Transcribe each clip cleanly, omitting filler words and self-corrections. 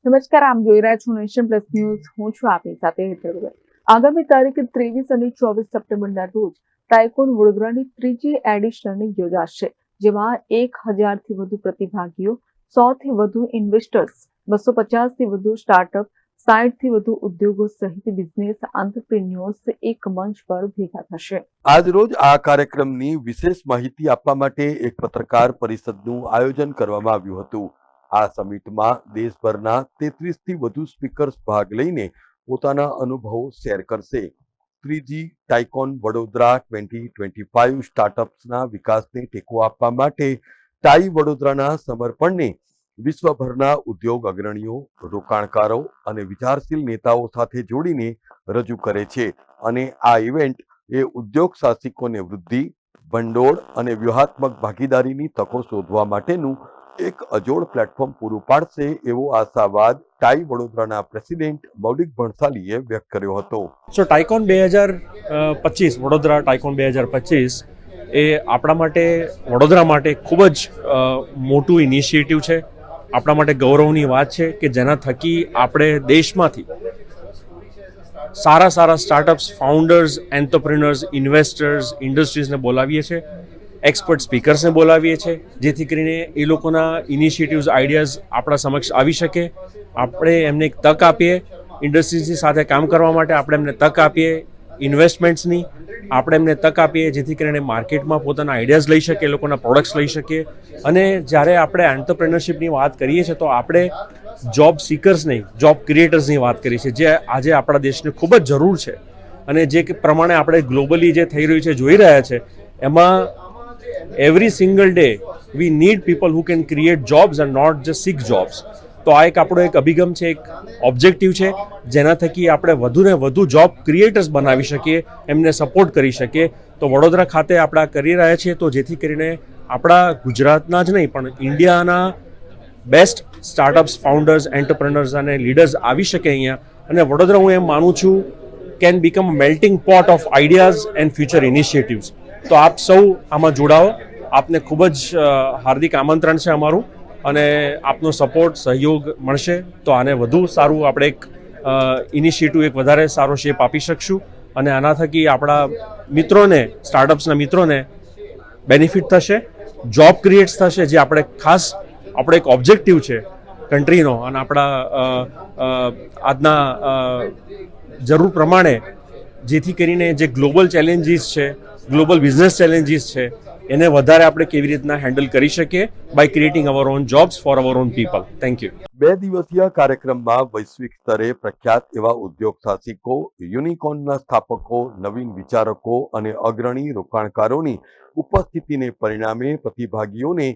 નમસ્કાર, આમ જોઈ રહ્યા છો નેશન પ્લસ ન્યૂઝ. હું છું આપની સાથે હેતલ ભગત. આગામી તારીખ 23 અને 24 સપ્ટેમ્બરના રોજ ટાઇકોન વડોદરાની ત્રીજી એડિશન યોજાશે, જેમાં 1000થી વધુ પ્રતિભાગીઓ, 100થી વધુ ઇન્વેસ્ટર્સ, 250થી વધુ સ્ટાર્ટઅપ, 60થી વધુ ઉદ્યોગો સહિત બિઝનેસ આંત્રપ્રિન્યોર્સ એક મંચ પર ભેગા થશે. આજ રોજ આ કાર્યક્રમની વિશેષ માહિતી આપવા માટે એક પત્રકાર પરિષદનું આયોજન કરવામાં આવ્યું હતું. આ સમિટમાં દેશભરના 33થી વધુ સ્પીકર્સ ભાગ લઈને પોતાના અનુભવો શેર કરશે. ત્રીજી ટાઇકોન વડોદરા 2025 સ્ટાર્ટઅપ્સના વિકાસને ટેકો આપવા માટે ટાઈ વડોદરાના સમર્પણને વિશ્વભરના ઉદ્યોગ અગ્રણીઓ, રોકાણકારો અને વિચારશીલ નેતાઓ સાથે જોડીને રજૂ કરે છે. અને આ ઇવેન્ટ એ ઉદ્યોગ સાહસિકોને વૃદ્ધિ, ભંડોળ અને વ્યૂહાત્મક ભાગીદારીની તકો શોધવા માટેનું એક અજોડ પ્લેટફોર્મ પૂરું પાડશે એવો આશાવાદ ટાઈ વડોદરાના પ્રેસિડેન્ટ મૌલિક ભણસાલીએ વ્યક્ત કર્યો હતો. સો ટાઇકોન 2025 વડોદરા ટાઇકોન 2025 એ આપણા માટે, વડોદરા માટે ખૂબ જ મોટું ઇનિશિયેટિવ છે. આપણા માટે ગૌરવની વાત છે કે જેના થકી આપણે દેશમાંથી સારા સ્ટાર્ટઅપ્સ, ફાઉન્ડર્સ, એન્ટરપ્રિનર્સ, ઇન્વેસ્ટર્સ, ઇન્ડસ્ટ્રીઝને બોલાવીએ છીએ, એક્સપર્ટ સ્પીકર્સને બોલાવીએ છીએ, જેથી કરીને એ લોકોના ઇનિશિયેટિવ્સ, આઈડિયાઝ આપણા સમક્ષ આવી શકે. આપણે એમને એક તક આપીએ, ઇન્ડસ્ટ્રીઝની સાથે કામ કરવા માટે આપણે એમને તક આપીએ, ઇન્વેસ્ટમેન્ટ્સની આપણે એમને તક આપીએ, જેથી કરીને માર્કેટમાં પોતાના આઈડિયાઝ લઈ શકે, એ લોકોના પ્રોડક્ટ્સ લઈ શકીએ. અને જ્યારે આપણે એન્ટરપ્રેન્યોરશિપની વાત કરીએ છીએ તો આપણે જોબ સિકર્સ નહીં, જોબ ક્રિએટર્સની વાત કરીએ છીએ, જે આજે આપણા દેશને ખૂબ જ જરૂર છે. અને જે પ્રમાણે આપણે ગ્લોબલી જે થઈ રહ્યું છે, જોઈ રહ્યા છે, એમાં every single day we need people who can create jobs and not just seek jobs. તો આ એક આપણો એક અભિગમ છે, એક ઓબ્જેક્ટિવ છે, જેના થકી આપણે વધુને વધુ જોબ ક્રિએટર્સ બનાવી શકીએ, એમને સપોર્ટ કરી શકીએ. તો વડોદરા ખાતે આપણે કરી રહ્યા છીએ, તો જેથી કરીને આપણા ગુજરાતના જ નહીં પણ ઇન્ડિયાના બેસ્ટ સ્ટાર્ટઅપ્સ, ફાઉન્ડર્સ, એન્ટરપ્રેનર્સ અને લીડર્સ આવી શકે અહીંયા. અને વડોદરા, હું એમ માનું છું, can become a melting pot of ideas and future initiatives. તો આપ સૌ આમાં જોડાઓ. આપને ખૂબ જ હાર્દિક આમંત્રણ છે અમારું, અને આપનો સપોર્ટ, સહયોગ મળશે તો આને વધુ સારું આપણે એક ઇનિશિયેટિવ, એક વધારે સારો શેપ આપી શકશું. અને આના થકી આપણા મિત્રોને, સ્ટાર્ટઅપ્સના મિત્રોને બેનિફિટ થશે, જોબ ક્રિએટ્સ થશે, જે આપણે ખાસ આપણો એક ઓબ્જેક્ટિવ છે કન્ટ્રીનો. અને આપણા આજના જરૂર પ્રમાણે, જેથી કરીને જે ગ્લોબલ ચેલેન્જીસ છે, ગ્લોબલ બિઝનેસ ચેલેન્જીસ છે, એને વધારે આપણે કેવી રીતના હેન્ડલ કરી શકીએ by creating our own jobs for our own people. Thank you. 2 દિવસીય કાર્યક્રમમાં વૈશ્વિક સ્તરે પ્રખ્યાત એવા ઉદ્યોગ સાહસિકો, યુનિકોર્નના સ્થાપકો, નવીન વિચારકો અને અગ્રણી રોકાણકારોની ઉપસ્થિતિને પરિણામે પ્રતિભાગીઓને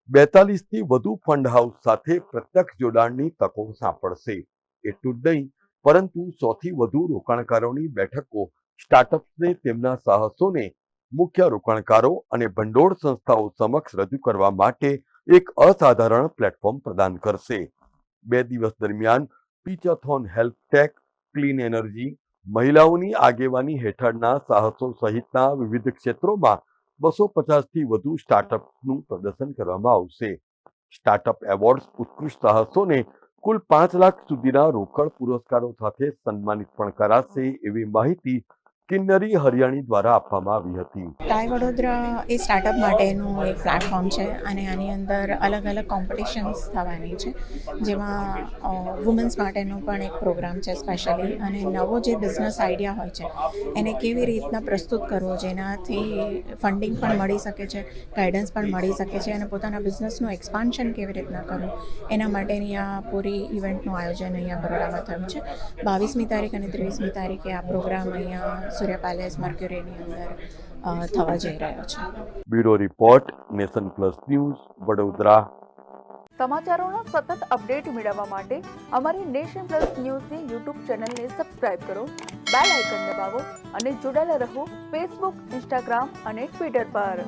42થી વધુ ફંડ હાઉસ સાથે પ્રત્યક્ષ જોડાણની તકો સાંપડશે. એટલું જ નહીં, પરંતુ 100થી વધુ રોકાણકારોની બેઠકો સ્ટાર્ટઅપ્સને તેમના સાહસોને મુખ્ય રોકાણકારો અને ભંડોળ સંસ્થાઓ સમક્ષ રજૂ કરવા માટે એક અસાધારણ પ્લેટફોર્મ પ્રદાન કરશે. 2 દિવસ દરમિયાન પિચથોન, હેલ્થ ટેક, ક્લીન એનર્જી, મહિલાઓની આગેવાની હેઠળના સાહસો સહિતના વિવિધ ક્ષેત્રોમાં 250થી વધુ સ્ટાર્ટઅપ્સનું પ્રદર્શન કરવામાં આવશે. સ્ટાર્ટઅપ એવોર્ડ્સ ઉત્કૃષ્ટ સાહસોને કુલ 5 લાખ સુધીના રોકડ પુરસ્કારો સાથે સન્માનિત પણ કરાશે એવી માહિતી કિન્નરી હરિયાણી દ્વારા આપવામાં આવી હતી. ટાઈ વડોદરા એ સ્ટાર્ટઅપ માટેનું એક પ્લેટફોર્મ છે, અને આની અંદર અલગ અલગ કોમ્પિટિશન્સ થવાની છે, જેમાં વુમન્સ માટેનો પણ એક પ્રોગ્રામ છે સ્પેશિયલી. અને નવો જે બિઝનેસ આઈડિયા હોય છે એને કેવી રીતના પ્રસ્તુત કરવો, જેનાથી ફંડિંગ પણ મળી શકે છે, ગાઈડન્સ પણ મળી શકે છે, અને પોતાના બિઝનેસનું એક્સપાન્શન કેવી રીતના કરવું, એના માટેની આ પૂરી ઇવેન્ટનું આયોજન અહીંયા બરોડામાં થયું છે. 22મી તારીખ અને 23મી તારીખે આ પ્રોગ્રામ અહીંયા સૂર્ય પેલેસ મર્ક્યુરીની અંદર થવા જઈ રહ્યો છે. Bureau report, nation plus news, Vadodara. સમાચારોના સતત અપડેટ મેળવવા માટે અમારી નેશન પ્લસ ન્યૂઝની યુટ્યુબ ચેનલને સબસ્ક્રાઇબ કરો, બેલ આઇકન દબાવો અને જોડાયેલા રહો ફેસબુક, ઇન્સ્ટાગ્રામ અને ટ્વિટર પર.